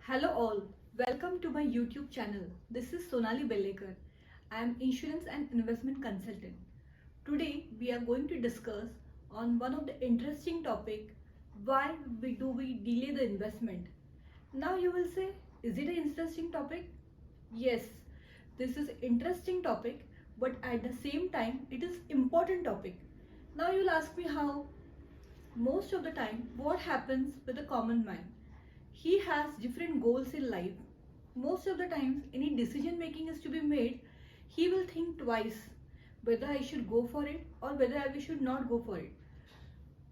Hello all, welcome to my YouTube channel. This is Sonali Belhekar. I am insurance and investment consultant. Today we are going to discuss on one of the interesting topic, why we delay the investment. Now you will say, is it an interesting topic? Yes, this is interesting topic, but at the same time it is important topic. Now you'll ask me how. Most of the time, what happens with a common man? He has different goals in life. Most of the times, any decision making is to be made, he will think twice whether I should go for it or whether I should not go for it.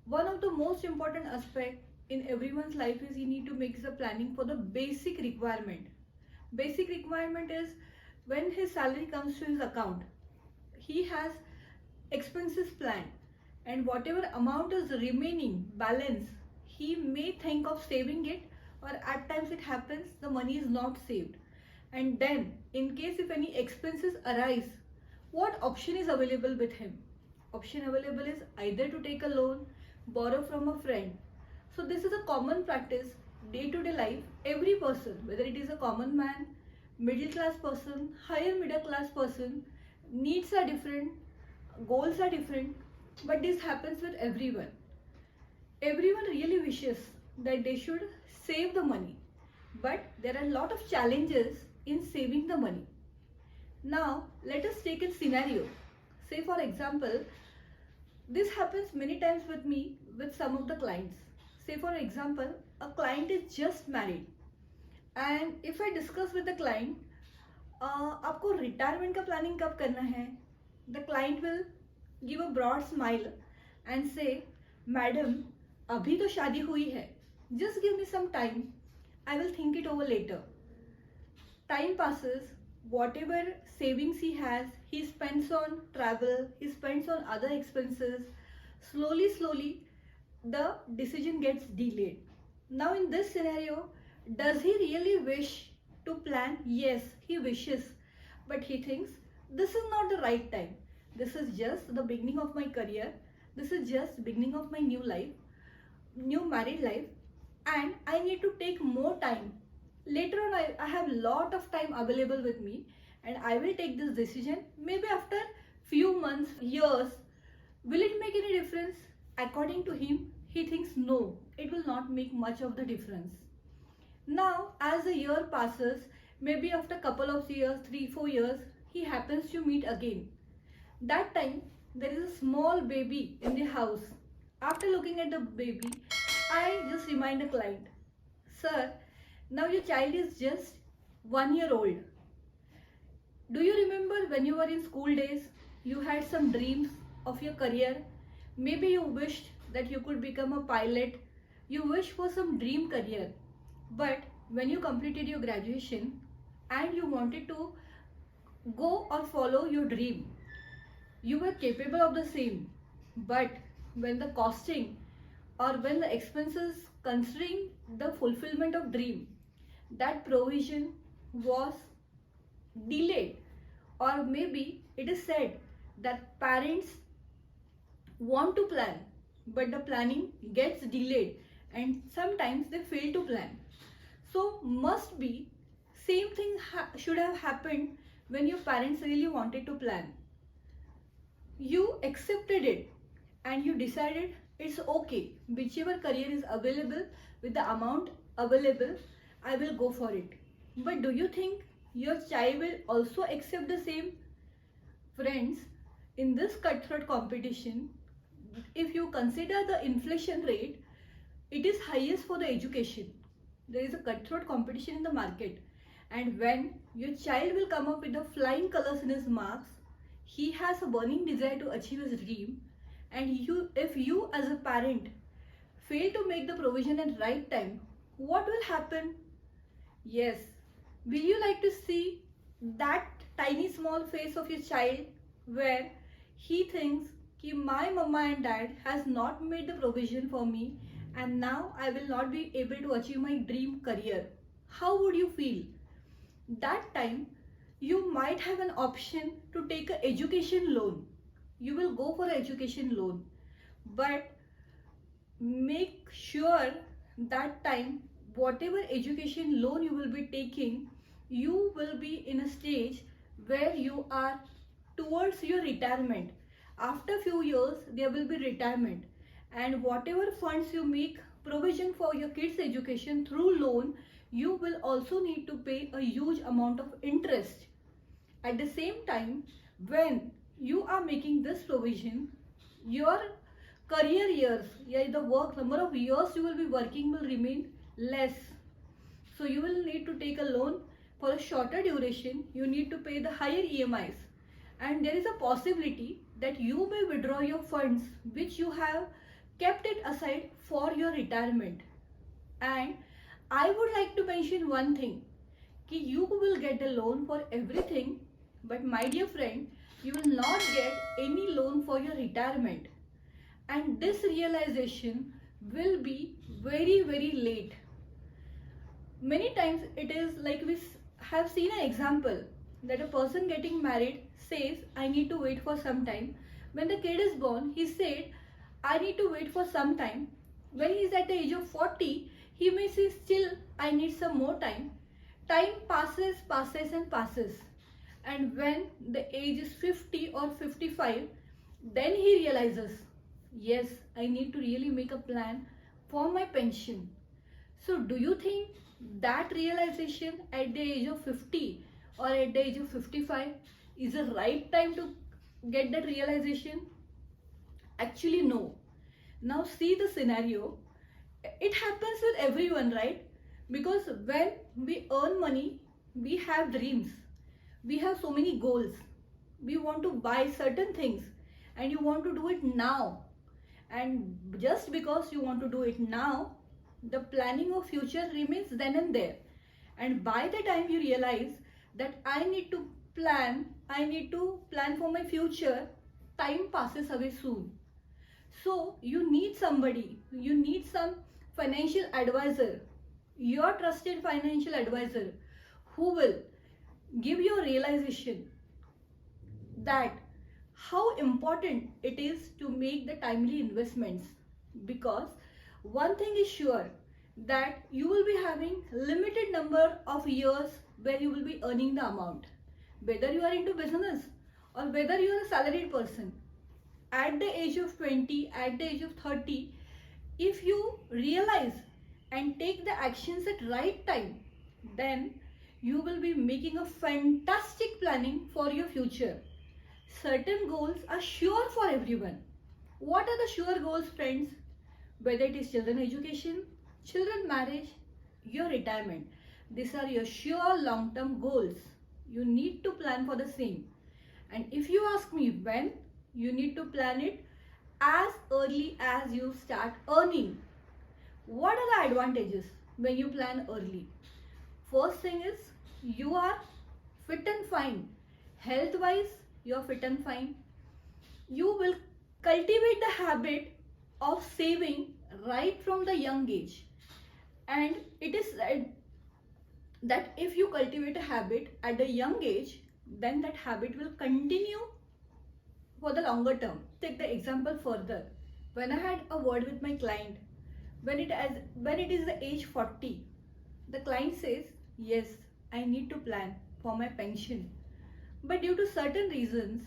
One of the most important aspect in everyone's life is he need to make the planning for the basic requirement. Basic requirement is when his salary comes to his account, he has expenses planned, and whatever amount is remaining balance, he may think of saving it, or at times it happens the money is not saved. And then in case if any expenses arise, what option is available with him? Option available is either to take a loan, borrow from a friend. So this is a common practice day to day life. Every person, whether it is a common man, middle class person, higher middle class person, needs are different, goals are different, but this happens with everyone. Everyone really wishes that they should save the money, but there are a lot of challenges in saving the money. Now let us take a scenario. Say for example, this happens many times with me with some of the clients. Say for example, a client is just married, and if I discuss with the client, आपको retirement का planning कब करना है, the client will give a broad smile and say, madam, अभी तो शादी हुई है, just give me some time, I will think it over later. Time passes, whatever savings he has, he spends on travel, he spends on other expenses. Slowly, the decision gets delayed. Now in this scenario, does he really wish to plan? Yes, he wishes, but he thinks this is not the right time. This is just the beginning of my career. This is just beginning of my new life, new married life, and I need to take more time. Later on, I have lot of time available with me, and I will take this decision maybe after few months, years. Will it make any difference? According to him, he thinks no, it will not make much of the difference. Now, as the year passes, maybe after couple of years, 3-4 years, he happens to meet again. That time, there is a small baby in the house. After looking at the baby, I just remind the client, sir, now your child is just 1 year old. Do you remember when you were in school days, you had some dreams of your career? Maybe you wished that you could become a pilot. You wished for some dream career. But when you completed your graduation and you wanted to go or follow your dream, you were capable of the same, but when the costing or when the expenses considering the fulfillment of dream, that provision was delayed, or maybe it is said that parents want to plan, but the planning gets delayed and sometimes they fail to plan. So must be same thing should have happened when your parents really wanted to plan. You accepted it and you decided it's okay, whichever career is available with the amount available, I will go for it. But do you think your child will also accept the same? Friends, in this cutthroat competition, if you consider the inflation rate, it is highest for the education. There is a cutthroat competition in the market, and when your child will come up with the flying colors in his marks, he has a burning desire to achieve his dream, and if you as a parent fail to make the provision at right time, what will happen? Yes, will you like to see that tiny small face of your child where he thinks कि my mama and dad has not made the provision for me and now I will not be able to achieve my dream career? How would you feel? That time you might have an option to take an education loan. You will go for an education loan, but make sure that time whatever education loan you will be taking, you will be in a stage where you are towards your retirement. After few years, there will be retirement, and whatever funds you make provision for your kids' education through loan, you will also need to pay a huge amount of interest. At the same time, when you are making this provision, your career years, yeah, the work number of years you will be working will remain less. So you will need to take a loan for a shorter duration. You need to pay the higher EMIs, and there is a possibility that you may withdraw your funds which you have kept it aside for your retirement. And I would like to mention one thing, कि you will get a loan for everything, but my dear friend, you will not get any loan for your retirement. And this realization will be very, very late. Many times it is like we have seen an example that a person getting married says, I need to wait for some time. When the kid is born, he said, I need to wait for some time. When he is at the age of 40, he may say, still, I need some more time. Time passes, passes and passes. And when the age is 50 or 55, then he realizes, yes, I need to really make a plan for my pension. So do you think that realization at the age of 50 or at the age of 55 is the right time to get that realization? Actually, no. Now see the scenario. It happens with everyone, right? Because when we earn money, we have dreams. We have so many goals. We want to buy certain things and you want to do it now. And just because you want to do it now, the planning of future remains then and there. And by the time you realize that I need to plan for my future, time passes away soon. So you need somebody, you need some financial advisor, your trusted financial advisor, who will give you a realization that how important it is to make the timely investments. Because one thing is sure, that you will be having limited number of years where you will be earning the amount, whether you are into business or whether you are a salaried person. At the age of 20, at the age of 30, if you realize and take the actions at right time, then you will be making a fantastic planning for your future. Certain goals are sure for everyone. What are the sure goals, friends? Whether it is children education, children marriage, your retirement. These are your sure long-term goals. You need to plan for the same. And if you ask me when, you need to plan it as early as you start earning. What are the advantages when you plan early? First thing is, you are fit and fine. Health wise, you are fit and fine. You will cultivate the habit of saving right from the young age. And it is said that if you cultivate a habit at the young age, then that habit will continue for the longer term. Take the example further. When I had a word with my client, when it is the age 40, the client says, yes, I need to plan for my pension. But due to certain reasons,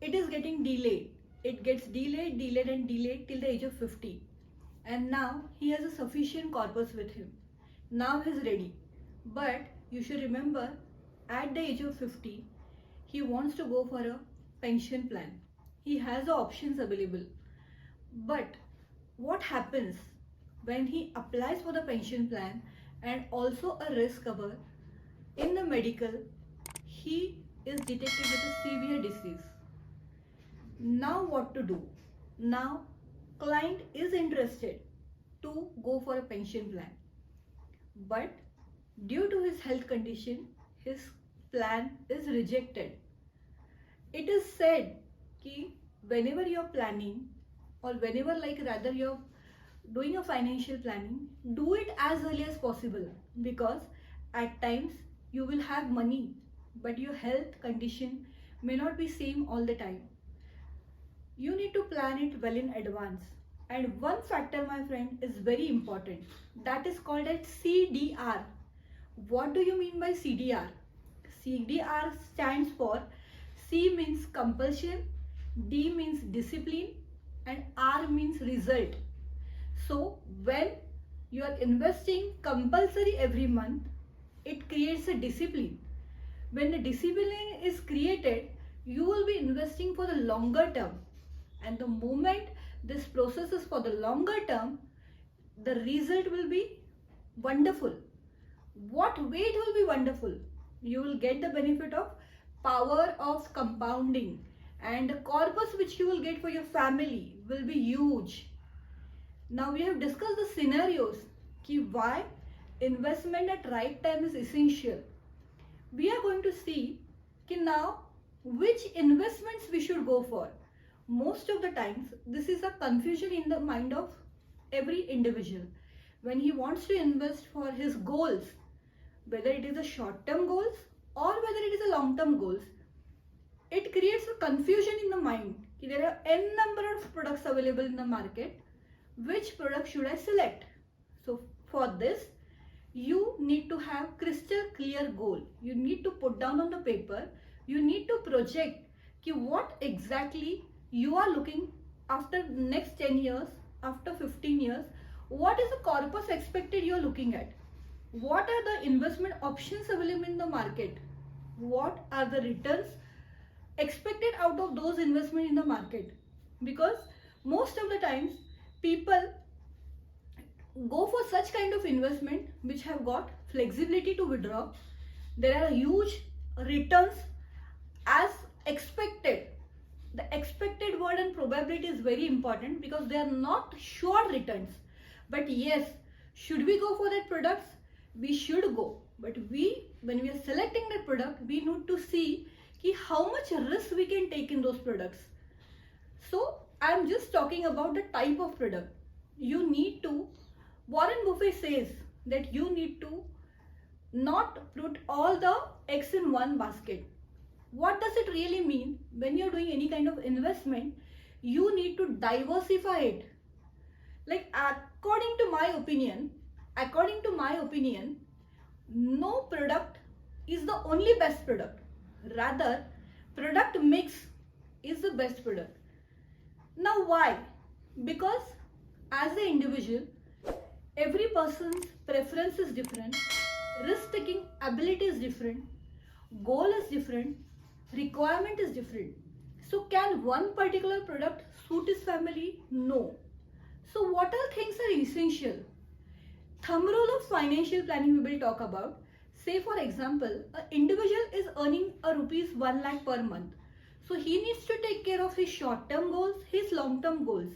it is getting delayed. It gets delayed till the age of 50. And now he has a sufficient corpus with him. Now he is ready. But you should remember, at the age of 50, he wants to go for a pension plan. He has the options available. But what happens when he applies for the pension plan and also a risk cover? In the medical, he is detected with a severe disease. Now what to do? Now client is interested to go for a pension plan, but due to his health condition, his plan is rejected. It is said कि whenever you're planning, or whenever you're doing a financial planning, do it as early as possible, because at times you will have money but your health condition may not be same all the time. You need to plan it well in advance. And one factor, my friend, is very important. That is called as CDR. What do you mean by CDR? CDR stands for C means compulsion, D means discipline, and R means result. So when you are investing compulsory every month, it creates a discipline. When the discipline is created, you will be investing for the longer term. And the moment this process is for the longer term, the result will be wonderful. What way it will be wonderful? You will get the benefit of power of compounding, and the corpus which you will get for your family will be huge. Now we have discussed the scenarios ki why investment at right time is essential. We are going to see ki now which investments we should go for. Most of the times this is a confusion in the mind of every individual when he wants to invest for his goals, whether it is a short term goals or whether it is a long term goals. It creates a confusion in the mind. There are n number of products available in the market. Which product should I select? So for this, you need to have crystal clear goal. You need to put down on the paper. You need to project ki what exactly you are looking after next 10 years, after 15 years. What is the corpus expected you are looking at? What are the investment options available in the market? What are the returns expected out of those investment in the market? Because most of the times people go for such kind of investment which have got flexibility to withdraw. There are huge returns as expected. The expected word and probability is very important because they are not sure returns. But yes, should we go for that products? We should go. But when we are selecting that product, we need to see ki how much risk we can take in those products. So I am just talking about the type of product. You need to, Warren Buffett says that you need to not put all the eggs in one basket. What does it really mean? When you're doing any kind of investment, you need to diversify it. Like according to my opinion, no product is the only best product. Rather, product mix is the best product. Now why? Because as an individual, every person's preference is different, risk taking ability is different, goal is different, requirement is different. So can one particular product suit his family? No. So what all things are essential? Thumb rule of financial planning we will talk about. Say for example, an individual is earning a rupees 1 lakh per month. So he needs to take care of his short term goals, his long term goals.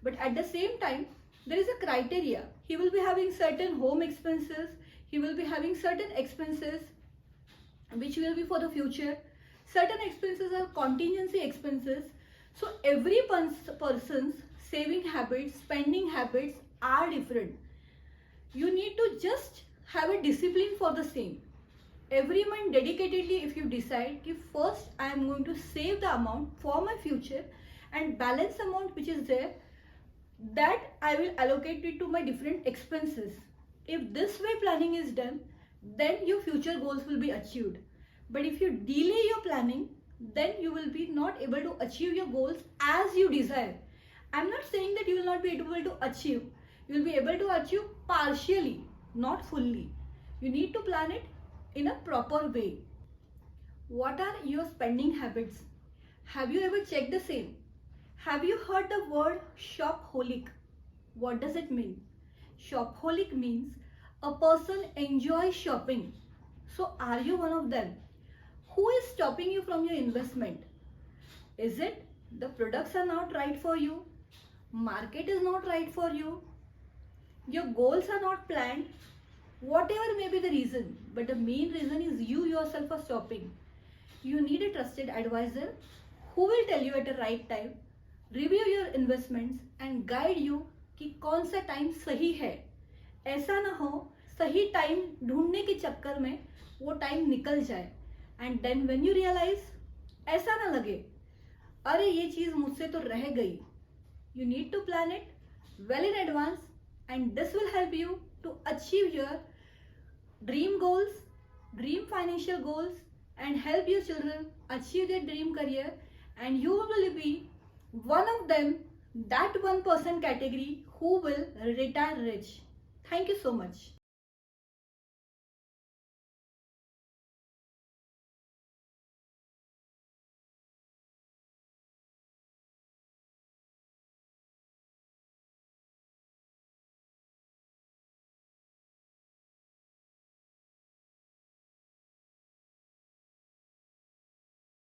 But at the same time, there is a criteria. He will be having certain home expenses. He will be having certain expenses which will be for the future. Certain expenses are contingency expenses. So every person's saving habits, spending habits are different. You need to just have a discipline for the same. Every month dedicatedly, if you decide कि first I am going to save the amount for my future and balance amount which is there, that I will allocate it to my different expenses. If this way planning is done, then your future goals will be achieved. But if you delay your planning, then you will be not able to achieve your goals as you desire. I'm not saying that you will not be able to achieve. You will be able to achieve partially, not fully. You need to plan it in a proper way. What are your spending habits? Have you ever checked the same? Have you heard the word shopaholic? What does it mean? Shopaholic means a person enjoys shopping. So are you one of them? Who is stopping you from your investment? Is it the products are not right for you? Market is not right for you? Your goals are not planned? Whatever may be the reason, but the main reason is you yourself are stopping. You need a trusted advisor who will tell you at the right time, review your investments and guide you कि कौन सा time सही है. ऐसा ना हो सही time ढूंढने के चक्कर में वो टाइम निकल जाए and then when you realize ऐसा ना लगे अरे ये चीज मुझसे तो रह गई. You need to plan it well in advance, and this will help you to achieve your dream goals, dream financial goals, and help your children achieve their dream career, and you will be one of them, that 1% category who will retire rich. Thank you so much.